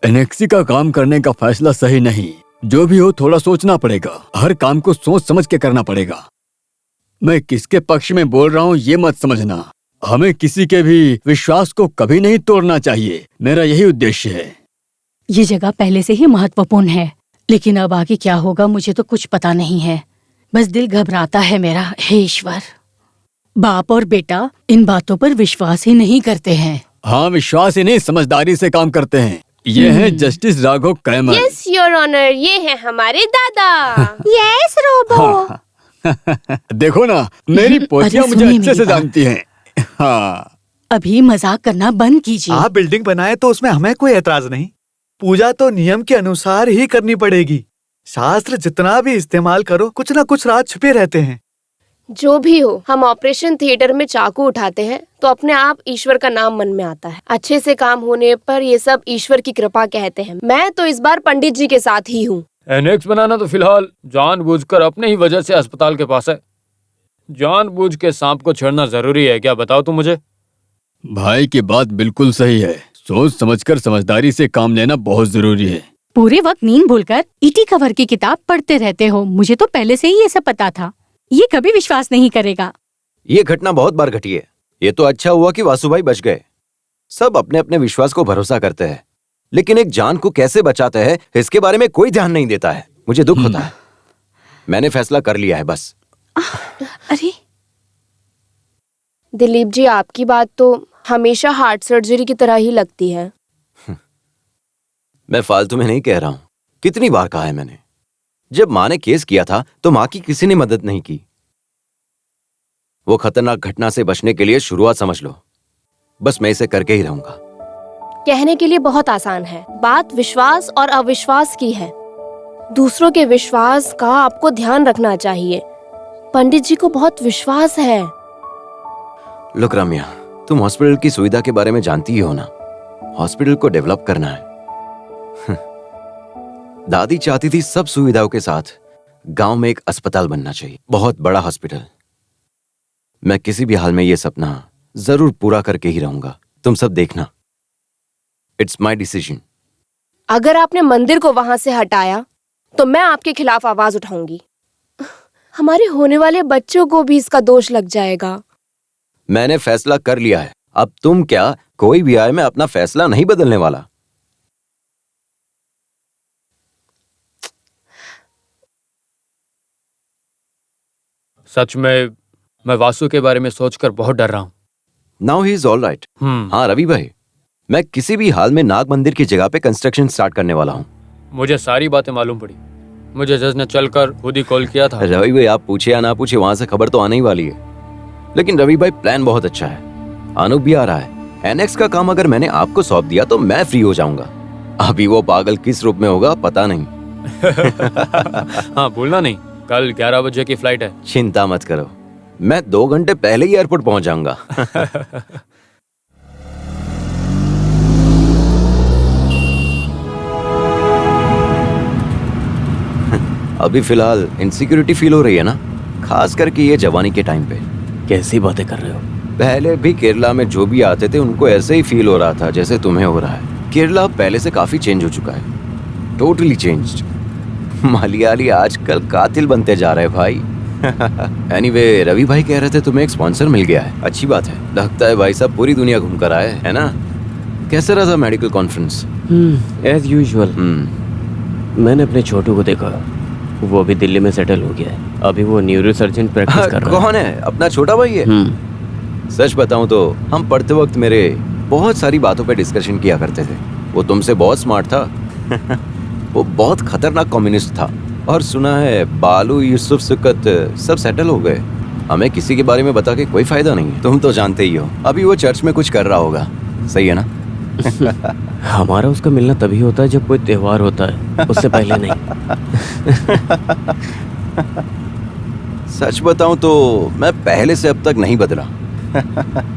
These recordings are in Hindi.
एनेक्सी का काम करने का फैसला सही नहीं। जो भी हो थोड़ा सोचना पड़ेगा। हर काम को सोच समझ के करना पड़ेगा। मैं किसके पक्ष में बोल रहा हूँ ये मत समझना। हमें किसी के भी विश्वास को कभी नहीं तोड़ना चाहिए। मेरा यही उद्देश्य है। ये जगह पहले से ही महत्वपूर्ण है, लेकिन अब आगे क्या होगा मुझे तो कुछ पता नहीं है। बस दिल घबराता है मेरा। हे ईश्वर, बाप और बेटा इन बातों पर विश्वास ही नहीं करते हैं। हाँ, विश्वास ही नहीं, समझदारी से काम करते हैं। ये हैं justice Raghav Kaimal. Yes your honour, ये है हमारे दादा। Yes robo. देखो ना, मेरी पोतियां अरे मुझे सुनिए अच्छे मेरी से बात। जानती हैं। हाँ, अभी मजाक करना बंद कीजिए। आप बिल्डिंग बनाए तो उसमें हमें कोई एतराज नहीं। पूजा तो नियम के अनुसार ही करनी पड़ेगी। शास्त्र जितना भी इस्तेमाल करो, कुछ ना कुछ राज छुपे रहते हैं। जो भी हो, हम ऑपरेशन थिएटर में चाकू उठाते हैं तो अपने आप ईश्वर का नाम मन में आता है। अच्छे से काम होने पर ये सब ईश्वर की कृपा कहते हैं। मैं तो इस बार पंडित जी के साथ ही हूँ। एनेक्स बनाना तो फिलहाल जानबूझकर अपने ही वजह से अस्पताल के पास है। जानबूझ के सांप को छेड़ना जरूरी है क्या, बताओ तुम मुझे। भाई की बात बिल्कुल सही है। सोच समझकर समझदारी से काम लेना बहुत जरूरी है। पूरे वक्त नींद भूलकर ईटी कवर की किताब पढ़ते रहते हो। मुझे तो पहले से ही ये सब पता था। ये कभी विश्वास नहीं करेगा। ये घटना बहुत बार घटी है। ये तो अच्छा हुआ कि वासुभाई बच गए। सब अपने अपने विश्वास को भरोसा करते हैं, लेकिन एक जान को कैसे बचाते हैं इसके बारे में कोई ध्यान नहीं देता है। मुझे दुख होता है। मैंने फैसला कर लिया है बस। अरे दिलीप जी, आपकी बात तो हमेशा हार्ट सर्जरी की तरह ही लगती है। मैं फालतू में नहीं कह रहा हूं। कितनी बार कहा है मैंने। जब माँ ने केस किया था तो माँ की किसी ने मदद नहीं की। वो खतरनाक घटना से बचने के लिए शुरुआत समझ लो। बस मैं इसे करके ही रहूंगा। कहने के लिए बहुत आसान है, बात विश्वास और अविश्वास की है। दूसरों के विश्वास का आपको ध्यान रखना चाहिए। पंडित जी को बहुत विश्वास है। लुक रम्या, तुम हॉस्पिटल की सुविधा के बारे में जानती ही हो ना। हॉस्पिटल को डेवलप करना है। दादी चाहती थी सब सुविधाओं के साथ गांव में एक अस्पताल बनना चाहिए, बहुत बड़ा हॉस्पिटल। मैं किसी भी हाल में यह सपना जरूर पूरा करके ही रहूंगा। तुम सब देखना। It's my decision. अगर आपने मंदिर को वहां से हटाया तो मैं आपके खिलाफ आवाज उठाऊंगी। हमारे होने वाले बच्चों को भी इसका दोष लग जाएगा। मैंने फैसला कर लिया है। अब तुम क्या, कोई भी आए, मैं अपना फैसला नहीं बदलने वाला। सच में मैं वासु के बारे में सोचकर बहुत डर रहा हूँ। Now he is all right. हाँ रवि भाई, मैं किसी भी हाल में नाग मंदिर की जगह पे कंस्ट्रक्शन स्टार्ट करने वाला हूँ। मुझे सारी बातें मालूम पड़ी। मुझे जज ने चलकर खुद ही कॉल किया था। रवि भाई, आप पूछे या ना पूछे, वहां से खबर तो आने ही वाली है। लेकिन रवि भाई, प्लान बहुत अच्छा है। अनूप भी आ रहा है। एनेक्स का काम अगर मैंने आपको सौंप दिया तो मैं फ्री हो जाऊंगा। अभी वो पागल किस रूप में होगा पता नहीं। हाँ, भूलना नहीं, कल 11 बजे की फ्लाइट है। चिंता मत करो, मैं 2 घंटे पहले ही एयरपोर्ट पहुंच जाऊंगा। अभी फिलहाल इनसिक्योरिटी फील हो रही है ना, खास करके ये जवानी के टाइम पे। कैसी बातें कर रहे हो? पहले भी केरला में जो भी आते थे उनको ऐसे ही फील हो रहा था जैसे तुम्हें हो रहा है। केरला पहले से काफी चेंज हो चुका है, टोटली चेंज्ड। मलयाली आजकल कातिल बनते जा रहे हैं भाई। एनीवे, रवि भाई कह रहे थे तुम्हें एक स्पॉन्सर मिल गया है। अच्छी बात है। लगता है भाई साहब पूरी दुनिया घूम कर आए है ना। कैसा रहा था मेडिकल कॉन्फ्रेंस? As usual. मैंने अपने छोटू को देखा, वो अभी दिल्ली में सेटल हो गया है। अभी वो न्यूरो सर्जन प्रैक्टिस कर रहा है। कौन है? अपना छोटा भाई है? सच बताऊं तो हम पढ़ते वक्त मेरे बहुत सारी बातों पे डिस्कशन किया करते थे। वो तुमसे बहुत स्मार्ट था। वो बहुत खतरनाक कम्युनिस्ट था। और सुना है बालू, यूसुफ, सुकत सब सेटल हो गए। हमें किसी के बारे में बता के कोई फायदा नहीं है, तुम तो जानते ही हो। अभी वो चर्च में कुछ कर रहा होगा, सही है ना? हमारा उसका मिलना तभी होता है जब कोई त्योहार होता है, उससे पहले नहीं। सच बताऊं तो मैं पहले से अब तक नहीं बदला।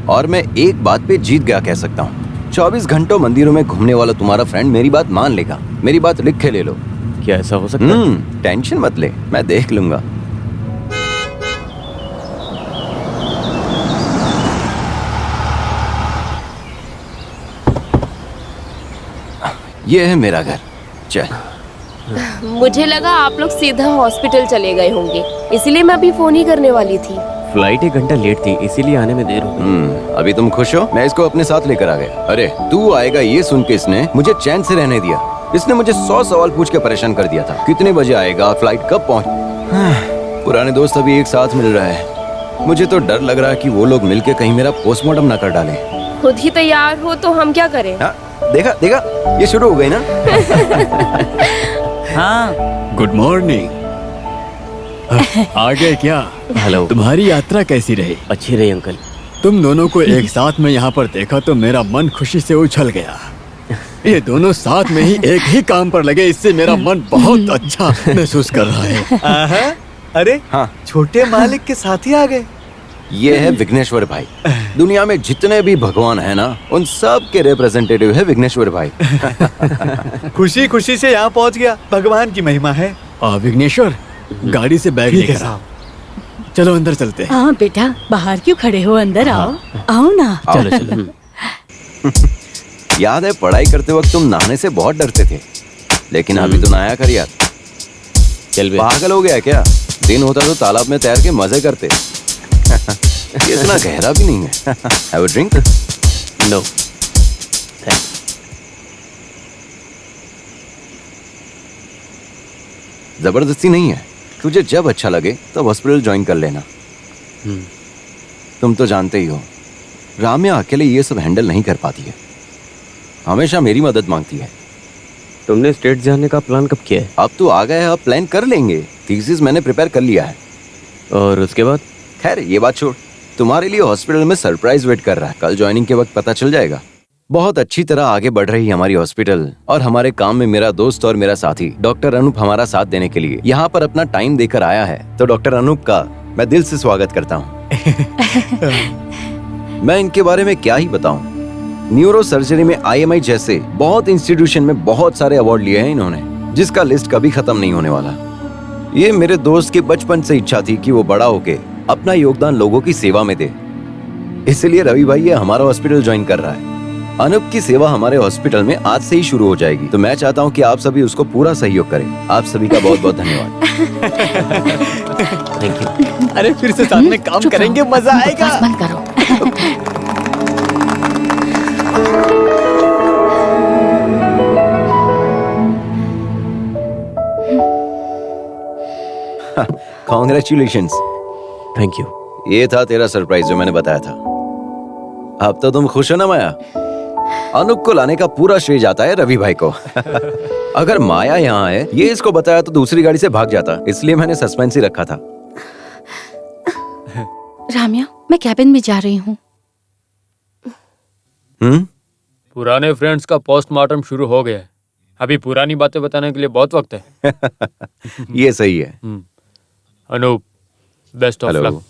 और मैं एक बात पे जीत गया कह सकता हूँ। 24 घंटों मंदिरों में घूमने वाला तुम्हारा फ्रेंड मेरी बात मान लेगा। मेरी बात लिख के ले लो। क्या ऐसा हो सकता है? टेंशन मत ले, मैं देख लूंगा। ये है मेरा घर। चल। मुझे लगा आप लोग सीधा हॉस्पिटल चले गए होंगे, इसीलिए मैं अभी फोन ही करने वाली थी। फ्लाइट 1 घंटा लेट थी, इसीलिए आने में देर हो गई। अभी तुम खुश हो? मैं इसको अपने साथ लेकर आ गया। अरे तू आएगा ये सुन के इसने मुझे चैन से रहने दिया। इसने मुझे 100 सवाल पूछ के परेशान कर दिया था। कितने बजे आएगा, फ्लाइट कब पहुंच। पुराने दोस्त अभी एक साथ मिल रहा है। मुझे तो डर लग रहा है कि वो लोग मिलके कहीं मेरा पोस्टमार्टम ना कर डालें। खुद ही तैयार हो तो हम क्या करें? देखा देखा, ये शुरू हो गई ना। हाँ, गुड मॉर्निंग। आ गए क्या? हेलो। तुम्हारी यात्रा कैसी रही? अच्छी रही अंकल। तुम दोनों को एक साथ में यहाँ पर देखा तो मेरा मन खुशी से उछल गया। ये दोनों साथ में ही एक ही काम पर लगे, इससे मेरा मन बहुत अच्छा महसूस कर रहा है। आहा, अरे हाँ। छोटे मालिक के साथ ही आ गए। ये है विघ्नेश्वर भाई। दुनिया में जितने भी भगवान है ना, उन सब के रिप्रेजेंटेटिव है विघ्नेश्वर भाई। खुशी खुशी से यहाँ पहुँच गया, भगवान की महिमा है। विघ्नेश्वर, गाड़ी से बैग ठीक है लेकर आओ। चलो अंदर चलते हैं। हाँ बेटा, बाहर क्यों खड़े हो, अंदर आओ। आओ ना। चलो चलो। याद है पढ़ाई करते वक्त तुम नहाने से बहुत डरते थे, लेकिन अभी तो नहाया कर यार। चल बे। पागल हो गया क्या? दिन होता तो तालाब में तैर के मजे करते। ये इतना गहरा भी नहीं है। Have a drink? नो। जबरदस्ती नहीं है, तुझे जब अच्छा लगे तब हॉस्पिटल ज्वाइन कर लेना। तुम तो जानते ही हो, राम्या अकेले ये सब हैंडल नहीं कर पाती है, हमेशा मेरी मदद मांगती है। तुमने स्टेट जाने का प्लान कब किया है? अब तो आ गए, अब प्लान कर लेंगे। थीसिस मैंने प्रिपेयर कर लिया है। और उसके बाद? खैर ये बात छोड़, तुम्हारे लिए हॉस्पिटल में सरप्राइज वेट कर रहा है। कल ज्वाइनिंग के वक्त पता चल जाएगा। बहुत अच्छी तरह आगे बढ़ रही है हमारी हॉस्पिटल, और हमारे काम में मेरा दोस्त और मेरा साथी डॉक्टर अनूप हमारा साथ देने के लिए यहाँ पर अपना टाइम देकर आया है। तो डॉक्टर अनूप का मैं दिल से स्वागत करता हूँ। मैं इनके बारे में क्या ही बताऊं। न्यूरो सर्जरी में IMI जैसे बहुत इंस्टीट्यूशन में बहुत सारे अवार्ड लिए हैं इन्होंने, जिसका लिस्ट कभी खत्म नहीं होने वाला। ये मेरे दोस्त की बचपन से इच्छा थी कि वो बड़ा होके अपना योगदान लोगों की सेवा में दे, इसलिए रवि भाई ये हमारा हॉस्पिटल ज्वाइन कर रहा है। अनूप की सेवा हमारे हॉस्पिटल में आज से ही शुरू हो जाएगी, तो मैं चाहता हूँ कि आप सभी उसको पूरा सहयोग करें। आप सभी का बहुत बहुत धन्यवाद। Thank you. अरे फिर से साथ में काम करेंगे, मजा आएगा। बकवास बंद करो। कॉन्ग्रेचुलेशंस। Thank you. ये था तेरा सरप्राइज जो मैंने बताया था। अब तो तुम खुश हो ना माया? अनूप को लाने का पूरा श्रेय जाता है रवि भाई को। अगर माया यहाँ है, ये इसको बताया तो दूसरी गाड़ी से भाग जाता, इसलिए मैंने सस्पेंस ही रखा था। राम्या, मैं कैबिन में जा रही हूँ। पुराने फ्रेंड्स का पोस्टमार्टम शुरू हो गया है। अभी पुरानी बातें बताने के लिए बहुत वक्त है। ये सही है। Anoop, best of hello. Luck.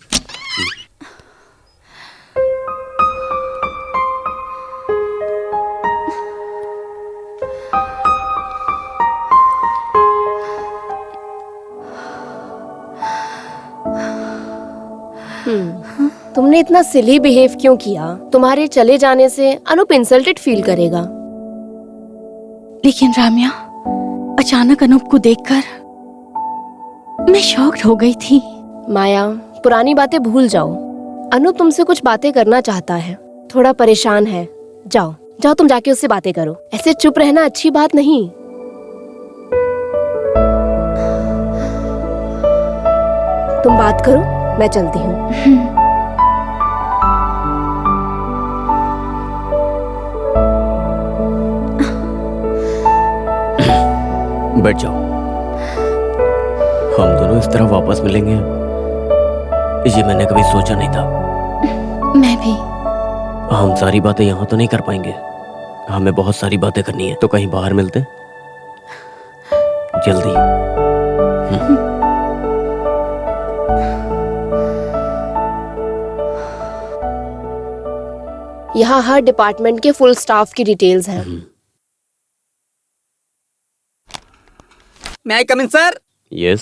तुमने इतना सिली बिहेव क्यों किया? तुम्हारे चले जाने से अनूप इंसल्टेड फील करेगा। लेकिन राम्या, अचानक अनूप को देखकर मैं शॉक्ड हो गई थी। माया, पुरानी बातें भूल जाओ। अनूप तुमसे कुछ बातें करना चाहता है, थोड़ा परेशान है। जाओ जाओ, तुम जाके उससे बातें करो। ऐसे चुप रहना अच्छी बात नहीं। तुम बात करो, मैं चलती हूँ। बैठ जाओ। हम दोनों इस तरह वापस मिलेंगे, ये मैंने कभी सोचा नहीं था। मैं भी। हम सारी बातें यहाँ तो नहीं कर पाएंगे, हमें बहुत सारी बातें करनी है। तो कहीं बाहर मिलते, जल्दी। यहाँ हर डिपार्टमेंट के फुल स्टाफ की डिटेल्स हैं। मैं कम इन सर। यस।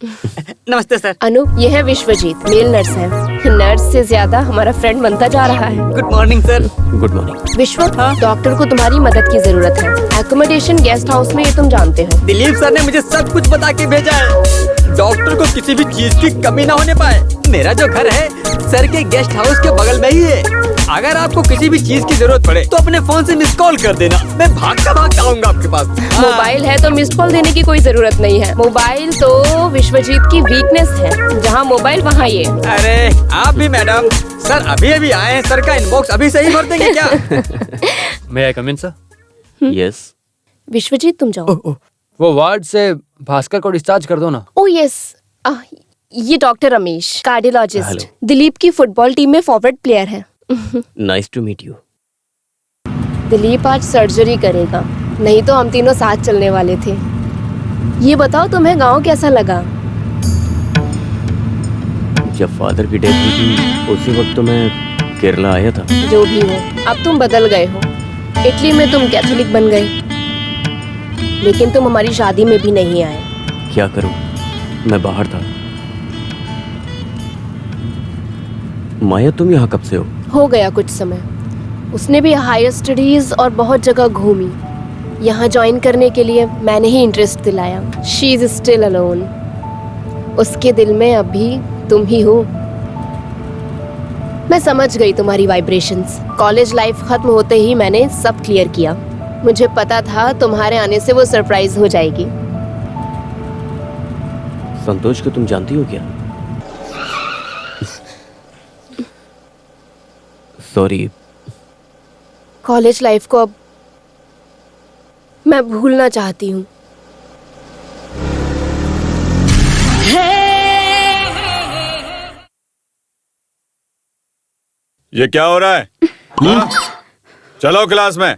नमस्ते सर। अनु, ये है विश्वजीत, मेल नर्स है। नर्स से ज्यादा हमारा फ्रेंड बनता जा रहा है। Good morning sir. Good morning. विश्व, डॉक्टर को तुम्हारी मदद की जरूरत है। एकोमोडेशन गेस्ट हाउस में, ये तुम जानते हो। दिलीप सर ने मुझे सब कुछ बता के भेजा है। डॉक्टर को किसी भी चीज की कमी ना होने पाए। मेरा जो घर है सर के गेस्ट हाउस के बगल में ही है। अगर आपको किसी भी चीज की जरूरत पड़े तो अपने फोन से मिस कॉल कर देना, मैं भागता आऊंगा आपके पास। मोबाइल है तो मिस्ड कॉल देने की कोई जरूरत नहीं है। मोबाइल तो विश्वजीत की वीकनेस है, जहाँ मोबाइल वहाँ ये। अरे आप भी मैडम, सर अभी आए हैं, सर का इनबॉक्स अभी से ही भर देंगे क्या? मैं आई कम इन सर? यस। विश्वजीत तुम जाओ। वो वार्ड से भास्कर को डिस्चार्ज कर दो ना। ओ यस, ये doctor Ramesh, cardiologist, Hello. Dilip की फुटबॉल टीम में फॉरवर्ड प्लेयर है। Nice to meet you. Dilip आज सर्जरी करेगा, नहीं तो हम तीनों साथ चलने वाले थे। ये बताओ तुम्हें गांव कैसा लगा? जब फादर की डेथ हुई थी उसी वक्त तो मैं केरला आया था। जो भी हो, अब तुम बदल गए हो। इटली में तुम कैथोलिक बन गए, लेकिन तुम हमारी शादी में भी नहीं आए। क्या करूं, मैं बाहर था। माया तुम यहाँ कब से हो? गया कुछ समय। उसने भी हायर स्टडीज और बहुत जगह घूमी। यहाँ ज्वाइन करने के लिए मैंने ही इंटरेस्ट दिलाया। She is still alone. उसके दिल में अभी तुम ही हो। मैं समझ गई तुम्हारी वाइब्रेशंस। कॉलेज लाइफ खत्म होते ही मैंने सब क्लियर किया। मुझे पता था तुम्हारे आने से वो सरप्राइज हो जाएगी। संतोष को तुम जानती हो क्या? सॉरी। कॉलेज लाइफ को अब मैं भूलना चाहती हूँ। ये क्या हो रहा है? हाँ? चलो क्लास में।